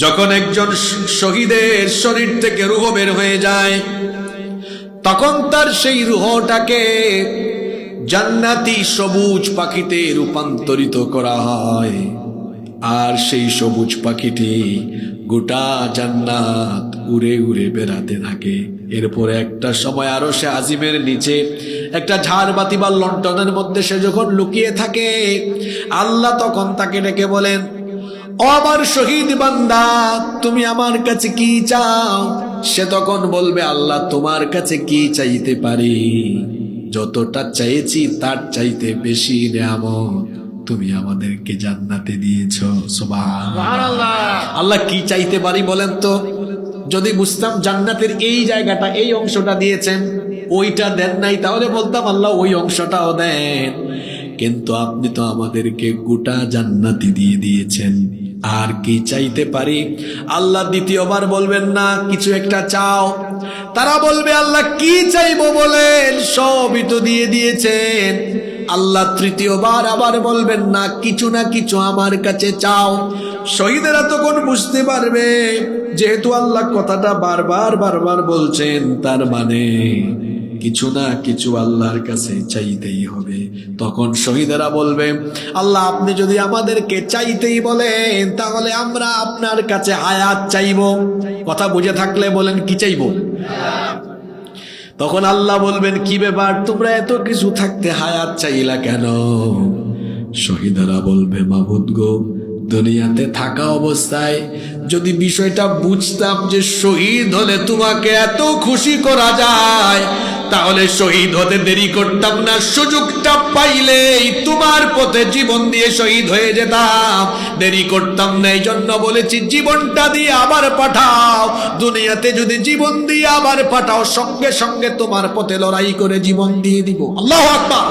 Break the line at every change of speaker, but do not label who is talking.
যখন একজন শহীদের শরীর থেকে রূহ বের হয়ে যায়, তখন তার সেই রূহটাকে জান্নাতি সবুজ পাখিতে রূপান্তরিত করা হয়। আর সেই সবুজ পাখিটি গোটা জান্নাত উড়ে উড়ে বেড়াতে থাকে। এরপরে একটা সময় আরো সে আজিমের নিচে একটা ঝাড়বাতি বা লণ্ঠনের মধ্যে সে যখন লুকিয়ে থাকে, আল্লাহ তখন তাকে ডেকে বলেন, ও আমার শহীদ বান্দা, তুমি আমার কাছে কি চাও? সে তখন বলবে, আল্লাহ তোমার কাছে কি চাইতে পারি? যতটা চাইছি তার চাইতে বেশি নেয়ামত তুমি আমাদেরকে জান্নাতে দিয়েছো। সুবহানাল্লাহ। আল্লাহ কি চাইতে পারি বলেন তো? যদি বুঝতাম জান্নাতের এই জায়গাটা, এই অংশটা দিয়েছেন, ওইটা দেন নাই, তাহলে বলতাম আল্লাহ ওই অংশটাও দেন। কিন্তু আপনি তো আমাদেরকে গোটা জান্নাতি দিয়ে দিয়েছেন, আর কি চাইতে পারি? আল্লাহ দ্বিতীয়বার বলবেন না কিছু একটা চাও। তারা বলবে আল্লাহ কি চাইবো বলেন, সবই তো দিয়ে দিয়েছেন। আল্লাহ তৃতীয়বার আবার বলবেন না কিছু না কিছু আমার কাছে চাও। শহীদেরা তখন বুঝতে পারবে, যেহেতু আল্লাহ কথাটা বারবার বারবার বলছেন, তার মানে কিছু না কিছু আল্লাহর কাছে চাইতেই হবে। তখন শহীদেরা বলবে, আল্লাহ আপনি যদি আমাদেরকে চাইতেই বলেন, তাহলে আমরা আপনার কাছে হায়াত চাইব। কথা বুঝে থাকলে বলেন কি চাইব? তখন আল্লাহ বলবেন, কি ব্যাপার, তোমরা এত কিছু থাকতে হায়াত চাইলা কেন? শহীদেরা বলবে, মাবুদ গো, দুনিয়াতে থাকা অবস্থায় যদি বিষয়টা বুঝতাম যে শহীদ হলে তোমাকে এত খুশি করা যায়, তাহলে শহীদ হতে দেরি করতাম না। সুযোগটা পাইলেই তোমার পথে জীবন দিয়ে শহীদ হয়ে যেতাম, দেরি করতাম না। এই জন্য বলেছি জীবনটা দিয়ে আবার পাঠাও। দুনিয়াতে যদি জীবন দিয়ে আবার পাঠাও, সঙ্গে সঙ্গে তোমার পথে লড়াই করে জীবন দিয়ে দিব। আল্লাহু আকবার।